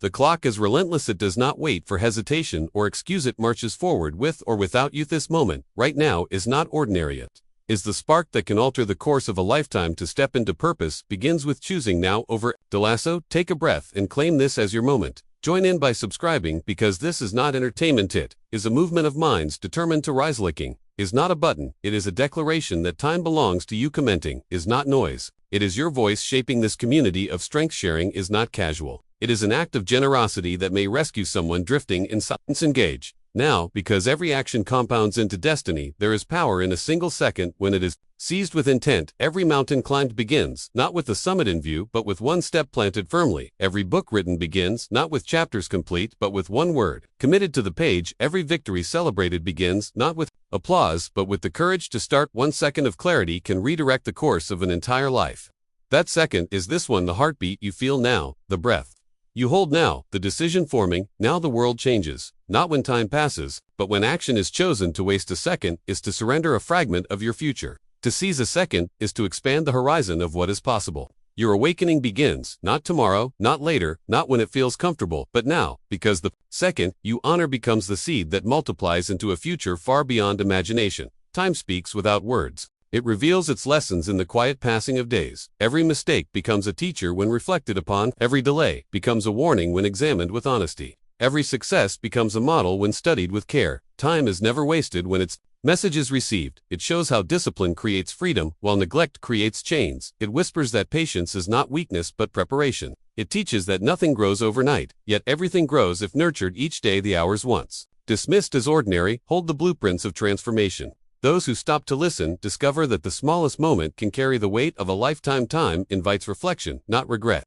The clock is relentless. It does not wait for hesitation or excuse. It marches forward with or without you. This moment, right now, is not ordinary. It is the spark that can alter the course of a lifetime. To step into purpose begins with choosing now over Delasso. Take a breath and claim this as your moment. Join in by subscribing, because this is not entertainment. It is a movement of minds determined to rise. Licking is not a button. It is a declaration that time belongs to you. Commenting is not noise. It is your voice shaping this community of strength. Sharing is not casual. It is an act of generosity that may rescue someone drifting in silence. Engage now, because every action compounds into destiny. There is power in a single second when it is seized with intent. Every mountain climbed begins not with the summit in view, but with one step planted firmly. Every book written begins not with chapters complete, but with one word committed to the page. Every victory celebrated begins not with applause, but with the courage to start. 1 second of clarity can redirect the course of an entire life. That second is this one: the heartbeat you feel now, the breath you hold now, the decision forming now. The world changes, not when time passes, but when action is chosen. To waste a second is to surrender a fragment of your future. To seize a second is to expand the horizon of what is possible. Your awakening begins, not tomorrow, not later, not when it feels comfortable, but now, because the second you honor becomes the seed that multiplies into a future far beyond imagination. Time speaks without words. It reveals its lessons in the quiet passing of days. Every mistake becomes a teacher when reflected upon. Every delay becomes a warning when examined with honesty. Every success becomes a model when studied with care. Time is never wasted when its message is received. It shows how discipline creates freedom, while neglect creates chains. It whispers that patience is not weakness but preparation. It teaches that nothing grows overnight, yet everything grows if nurtured each day. The hours once dismissed as ordinary hold the blueprints of transformation. Those who stop to listen discover that the smallest moment can carry the weight of a lifetime. Time invites reflection, not regret.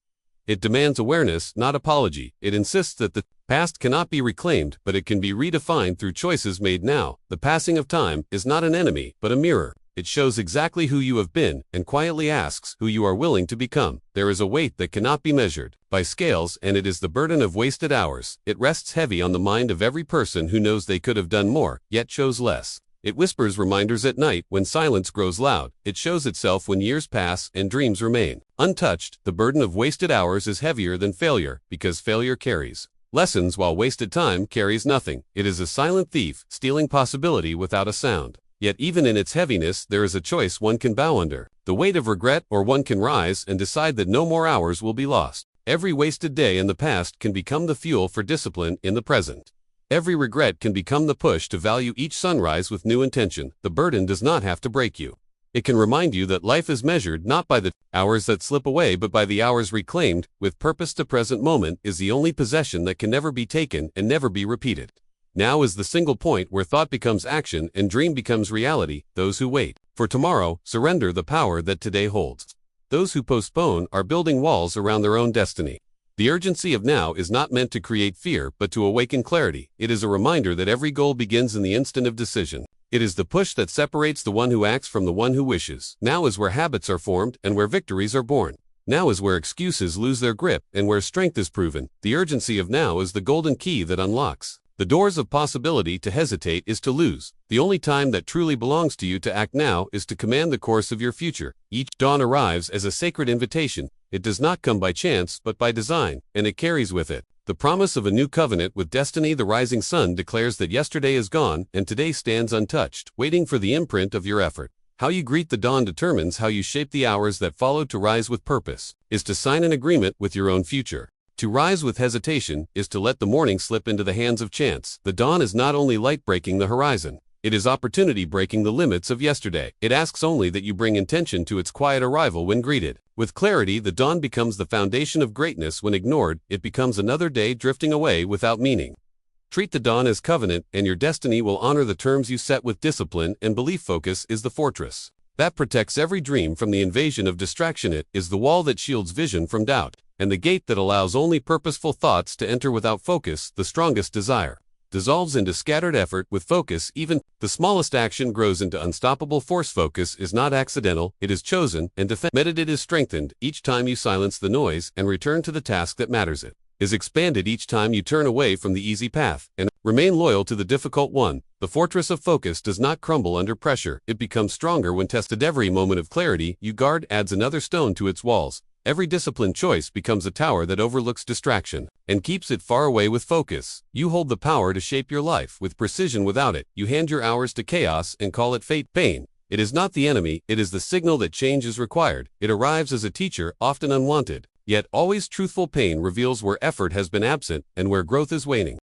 It demands awareness, not apology. It insists that the past cannot be reclaimed, but it can be redefined through choices made now. The passing of time is not an enemy, but a mirror. It shows exactly who you have been and quietly asks who you are willing to become. There is a weight that cannot be measured by scales, and it is the burden of wasted hours. It rests heavy on the mind of every person who knows they could have done more, yet chose less. It whispers reminders at night when silence grows loud. It shows itself when years pass and dreams remain untouched. The burden of wasted hours is heavier than failure, because failure carries lessons while wasted time carries nothing. It is a silent thief, stealing possibility without a sound. Yet even in its heaviness there is a choice one can bow under. The weight of regret, or one can rise and decide that no more hours will be lost. Every wasted day in the past can become the fuel for discipline in the present. Every regret can become the push to value each sunrise with new intention. The burden does not have to break you. It can remind you that life is measured not by the hours that slip away, but by the hours reclaimed with purpose. The present moment is the only possession that can never be taken and never be repeated. Now is the single point where thought becomes action and dream becomes reality. Those who wait for tomorrow surrender the power that today holds. Those who postpone are building walls around their own destiny. The urgency of now is not meant to create fear, but to awaken clarity. It is a reminder that every goal begins in the instant of decision. It is the push that separates the one who acts from the one who wishes. Now is where habits are formed and where victories are born. Now is where excuses lose their grip and where strength is proven. The urgency of now is the golden key that unlocks the doors of possibility. To hesitate is to lose. The only time that truly belongs to you. To act now is to command the course of your future. Each dawn arrives as a sacred invitation. It does not come by chance, but by design, and it carries with it the promise of a new covenant with destiny. The rising sun declares that yesterday is gone, and today stands untouched, waiting for the imprint of your effort. How you greet the dawn determines how you shape the hours that follow. To rise with purpose is to sign an agreement with your own future. To rise with hesitation is to let the morning slip into the hands of chance. The dawn is not only light breaking the horizon, it is opportunity breaking the limits of yesterday. It asks only that you bring intention to its quiet arrival. When greeted with clarity, the dawn becomes the foundation of greatness. When ignored, it becomes another day drifting away without meaning. Treat the dawn as covenant, and your destiny will honor the terms you set with discipline and belief. Focus is the fortress that protects every dream from the invasion of distraction. It is the wall that shields vision from doubt, and the gate that allows only purposeful thoughts to enter. Without focus, the strongest desire dissolves into scattered effort. With focus, even the smallest action grows into unstoppable force. Focus is not accidental, it is chosen and defended. It is strengthened each time you silence the noise and return to the task that matters. It is expanded each time you turn away from the easy path and remain loyal to the difficult one. The fortress of focus does not crumble under pressure. It becomes stronger when tested. Every moment of clarity you guard adds another stone to its walls. Every disciplined choice becomes a tower that overlooks distraction and keeps it far away with focus. You hold the power to shape your life with precision. Without it, you hand your hours to chaos and call it fate. Pain. It is not the enemy, it is the signal that change is required. It arrives as a teacher, often unwanted. Yet always truthful. Pain reveals where effort has been absent and where growth is waning.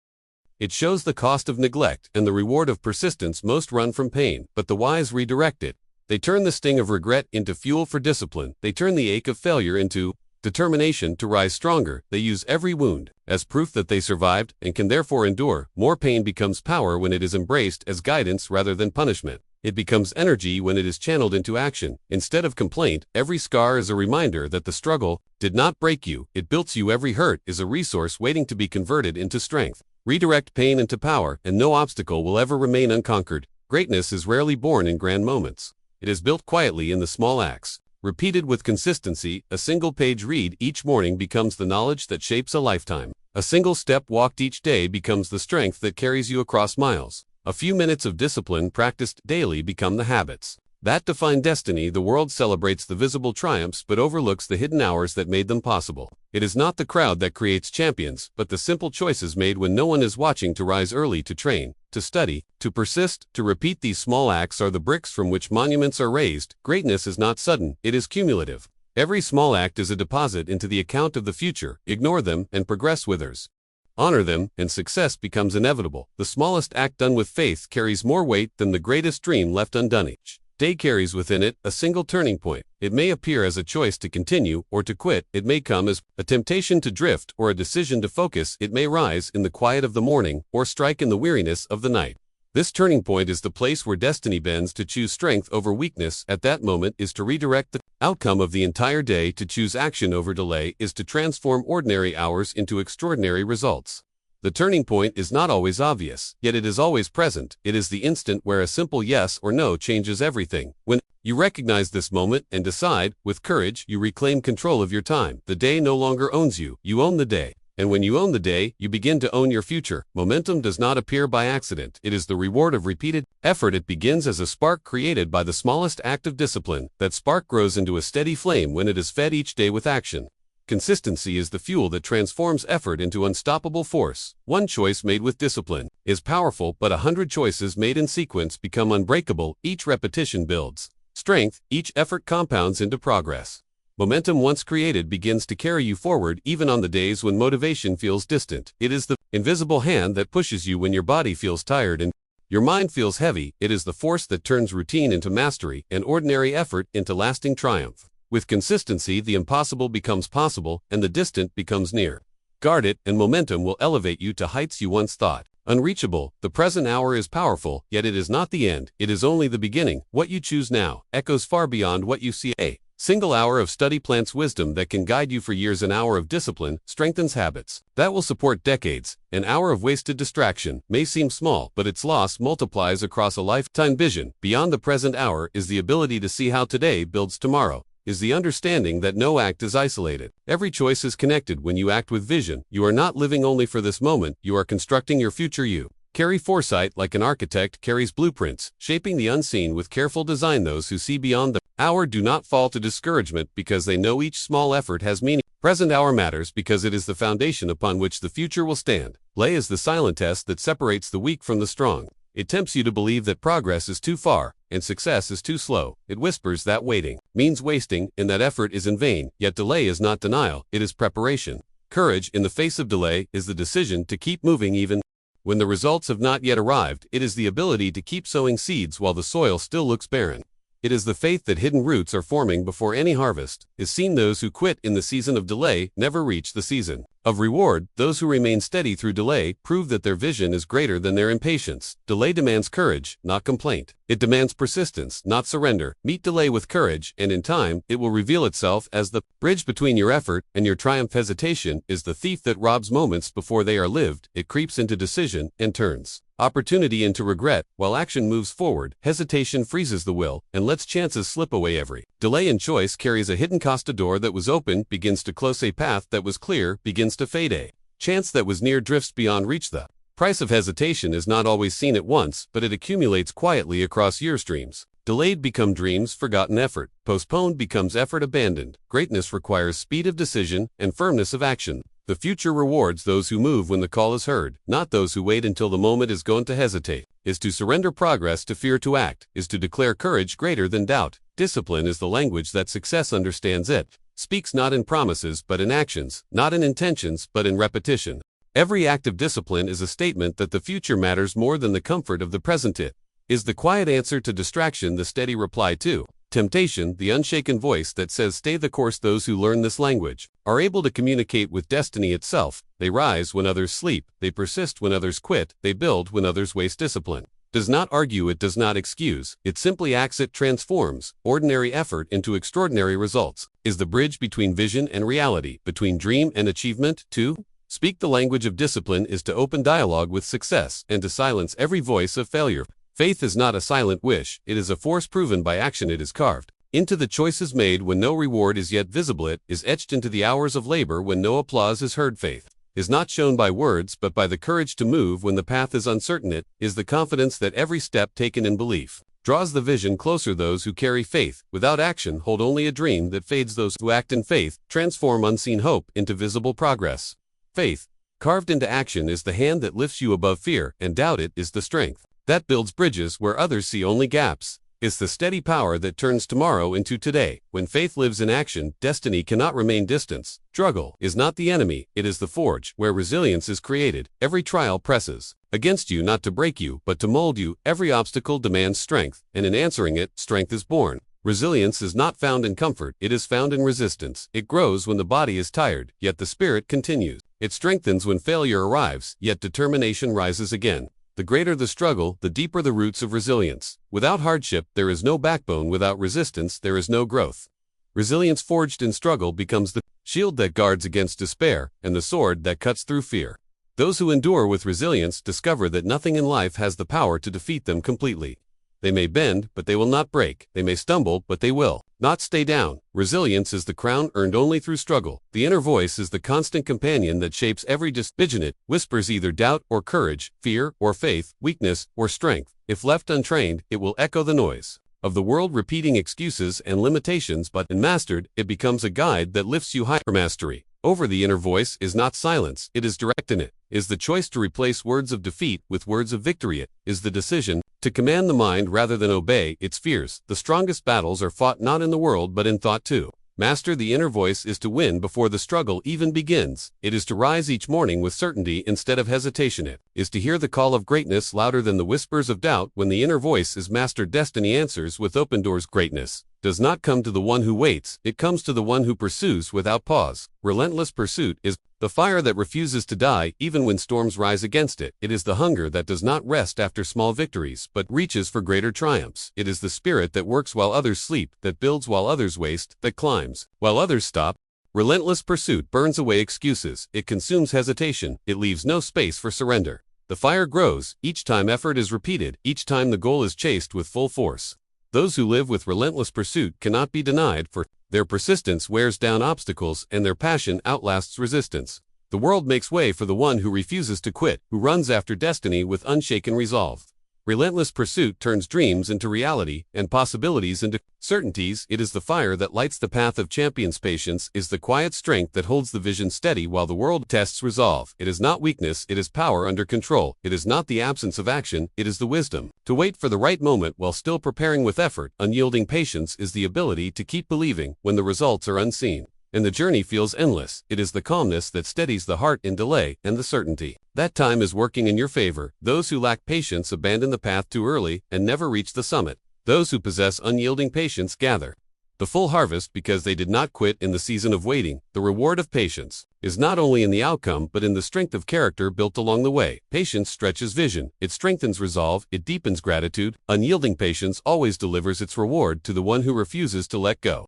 It shows the cost of neglect and the reward of persistence. Most run from pain, but the wise redirect it. They turn the sting of regret into fuel for discipline. They turn the ache of failure into determination to rise stronger. They use every wound as proof that they survived and can therefore endure. More pain becomes power when it is embraced as guidance rather than punishment. It becomes energy when it is channeled into action. Instead of complaint, every scar is a reminder that the struggle did not break you, it built you. Every hurt is a resource waiting to be converted into strength. Redirect pain into power, and no obstacle will ever remain unconquered. Greatness is rarely born in grand moments. It is built quietly in the small acts. Repeated with consistency, a single page read each morning becomes the knowledge that shapes a lifetime. A single step walked each day becomes the strength that carries you across miles. A few minutes of discipline practiced daily become the habits that define destiny. The world celebrates the visible triumphs but overlooks the hidden hours that made them possible. It is not the crowd that creates champions, but the simple choices made when no one is watching. To rise early, to train, to study, to persist, to repeat. These small acts are the bricks from which monuments are raised. Greatness is not sudden, it is cumulative. Every small act is a deposit into the account of the future. Ignore them, and progress withers. Honor them, and success becomes inevitable. The smallest act done with faith carries more weight than the greatest dream left undone. Each day carries within it a single turning point. It may appear as a choice to continue or to quit. It may come as a temptation to drift or a decision to focus. It may rise in the quiet of the morning or strike in the weariness of the night. This turning point is the place where destiny bends. To choose strength over weakness at that moment is to redirect the outcome of the entire day. To choose action over delay is to transform ordinary hours into extraordinary results. The turning point is not always obvious, yet it is always present. It is the instant where a simple yes or no changes everything. When you recognize this moment and decide, with courage, you reclaim control of your time. The day no longer owns you, you own the day. And when you own the day, you begin to own your future. Momentum does not appear by accident. It is the reward of repeated effort. It begins as a spark created by the smallest act of discipline. That spark grows into a steady flame when it is fed each day with action. Consistency is the fuel that transforms effort into unstoppable force. One choice made with discipline is powerful, but 100 choices made in sequence become unbreakable. Each repetition builds strength, each effort compounds into progress. Momentum once created begins to carry you forward even on the days when motivation feels distant. It is the invisible hand that pushes you when your body feels tired and your mind feels heavy. It is the force that turns routine into mastery and ordinary effort into lasting triumph. With consistency, the impossible becomes possible and the distant becomes near. Guard it, and momentum will elevate you to heights you once thought unreachable. The present hour is powerful, yet it is not the end. It is only the beginning. What you choose now echoes far beyond what you see. A single hour of study plants wisdom that can guide you for years. An hour of discipline strengthens habits that will support decades. An hour of wasted distraction may seem small, but its loss multiplies across a lifetime. Vision beyond the present hour is the ability to see how today builds tomorrow. Is the understanding that no act is isolated. Every choice is connected. When you act with vision, you are not living only for this moment, you are constructing your future. You carry foresight like an architect carries blueprints, shaping the unseen with careful design. Those who see beyond the hour do not fall to discouragement because they know each small effort has meaning. Present hour matters because it is the foundation upon which the future will stand. Delay is the silent test that separates the weak from the strong. It tempts you to believe that progress is too far and success is too slow. It whispers that waiting means wasting and that effort is in vain. Yet delay is not denial, it is preparation. Courage in the face of delay is the decision to keep moving even when the results have not yet arrived. It is the ability to keep sowing seeds while the soil still looks barren. It is the faith that hidden roots are forming before any harvest is seen. Those who quit in the season of delay never reach the season of reward. Those who remain steady through delay prove that their vision is greater than their impatience. Delay demands courage, not complaint. It demands persistence, not surrender. Meet delay with courage, and in time, it will reveal itself as the bridge between your effort and your triumph. Hesitation is the thief that robs moments before they are lived. It creeps into decision and turns opportunity into regret. While action moves forward, hesitation freezes the will and lets chances slip away. Every delay in choice carries a hidden cost. A door that was open begins to close. A path that was clear begins to fade. A chance that was near drifts beyond reach. The price of hesitation is not always seen at once, but it accumulates quietly across year streams. Delayed become dreams, forgotten effort. Postponed becomes effort abandoned. Greatness requires speed of decision and firmness of action. The future rewards those who move when the call is heard, not those who wait until the moment is gone to hesitate. Is to surrender progress to fear to act, is to declare courage greater than doubt. Discipline is the language that success understands. It speaks not in promises but in actions, not in intentions but in repetition. Every act of discipline is a statement that the future matters more than the comfort of the present. It is the quiet answer to distraction, the steady reply to temptation, the unshaken voice that says stay the course. Those who learn this language are able to communicate with destiny itself. They rise when others sleep, they persist when others quit, they build when others waste. Discipline does not argue, it does not excuse, it simply acts. It transforms ordinary effort into extraordinary results, is the bridge between vision and reality, between dream and achievement. To speak the language of discipline is to open dialogue with success and to silence every voice of failure. Faith is not a silent wish, it is a force proven by action. It is carved into the choices made when no reward is yet visible. It is etched into the hours of labor when no applause is heard. Faith is not shown by words but by the courage to move when the path is uncertain. It is the confidence that every step taken in belief draws the vision closer. Those who carry faith without action hold only a dream that fades. Those who act in faith transform unseen hope into visible progress. Faith, carved into action, is the hand that lifts you above fear and doubt. It is the strength that builds bridges where others see only gaps. It's the steady power that turns tomorrow into today. When faith lives in action, destiny cannot remain distant. Struggle is not the enemy, it is the forge where resilience is created. Every trial presses against you not to break you, but to mold you. Every obstacle demands strength, and in answering it, strength is born. Resilience is not found in comfort, it is found in resistance. It grows when the body is tired, yet the spirit continues. It strengthens when failure arrives, yet determination rises again. The greater the struggle, the deeper the roots of resilience. Without hardship, there is no backbone. Without resistance, there is no growth. Resilience forged in struggle becomes the shield that guards against despair and the sword that cuts through fear. Those who endure with resilience discover that nothing in life has the power to defeat them completely. They may bend, but they will not break. They may stumble, but they will not stay down. Resilience is the crown earned only through struggle. The inner voice is the constant companion that shapes every decision. It whispers either doubt or courage, fear or faith, weakness or strength. If left untrained, it will echo the noise of the world repeating excuses and limitations, but when mastered, it becomes a guide that lifts you higher. Mastery over the inner voice is not silence, it is direct. In it is the choice to replace words of defeat with words of victory. It is the decision to command the mind rather than obey its fears. The strongest battles are fought not in the world but in thought. To master the inner voice is to win before the struggle even begins. It is to rise each morning with certainty instead of hesitation. It is to hear the call of greatness louder than the whispers of doubt. When the inner voice is mastered, destiny answers with open doors. Greatness does not come to the one who waits, it comes to the one who pursues without pause. Relentless pursuit is the fire that refuses to die even when storms rise against it. It is the hunger that does not rest after small victories, but reaches for greater triumphs. It is the spirit that works while others sleep, that builds while others waste, that climbs while others stop. Relentless pursuit burns away excuses, it consumes hesitation, it leaves no space for surrender. The fire grows each time effort is repeated, each time the goal is chased with full force. Those who live with relentless pursuit cannot be denied, for their persistence wears down obstacles and their passion outlasts resistance. The world makes way for the one who refuses to quit, who runs after destiny with unshaken resolve. Relentless pursuit turns dreams into reality and possibilities into certainties. It is the fire that lights the path of champions. Patience is the quiet strength that holds the vision steady while the world tests resolve. It is not weakness, it is power under control. It is not the absence of action, it is the wisdom to wait for the right moment while still preparing with effort. Unyielding patience is the ability to keep believing when the results are unseen and the journey feels endless. It is the calmness that steadies the heart in delay and the certainty that time is working in your favor. Those who lack patience abandon the path too early and never reach the summit. Those who possess unyielding patience gather the full harvest because they did not quit in the season of waiting. The reward of patience is not only in the outcome but in the strength of character built along the way. Patience stretches vision, it strengthens resolve, it deepens gratitude. Unyielding patience always delivers its reward to the one who refuses to let go.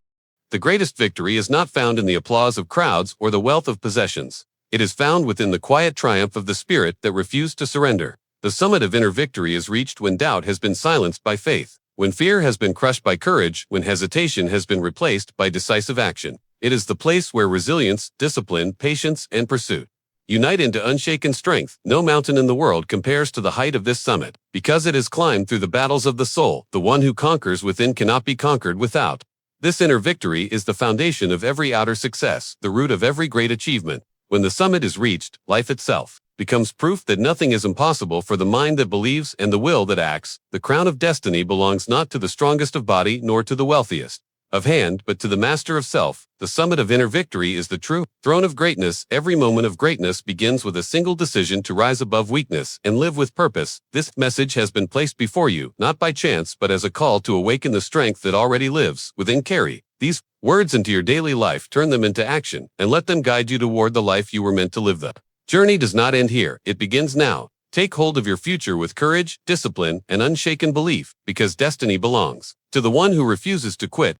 The greatest victory is not found in the applause of crowds or the wealth of possessions. It is found within the quiet triumph of the spirit that refused to surrender. The summit of inner victory is reached when doubt has been silenced by faith, when fear has been crushed by courage, when hesitation has been replaced by decisive action. It is the place where resilience, discipline, patience, and pursuit unite into unshaken strength. No mountain in the world compares to the height of this summit, because it is climbed through the battles of the soul. The one who conquers within cannot be conquered without. This inner victory is the foundation of every outer success, the root of every great achievement. When the summit is reached, life itself becomes proof that nothing is impossible for the mind that believes and the will that acts. The crown of destiny belongs not to the strongest of body nor to the wealthiest of hand, but to the master of self. The summit of inner victory is the true throne of greatness. Every moment of greatness begins with a single decision to rise above weakness and live with purpose. This message has been placed before you, not by chance, but as a call to awaken the strength that already lives within. Carry these words into your daily life, turn them into action, and let them guide you toward the life you were meant to live. The journey does not end here. It begins now. Take hold of your future with courage, discipline, and unshaken belief, because destiny belongs to the one who refuses to quit.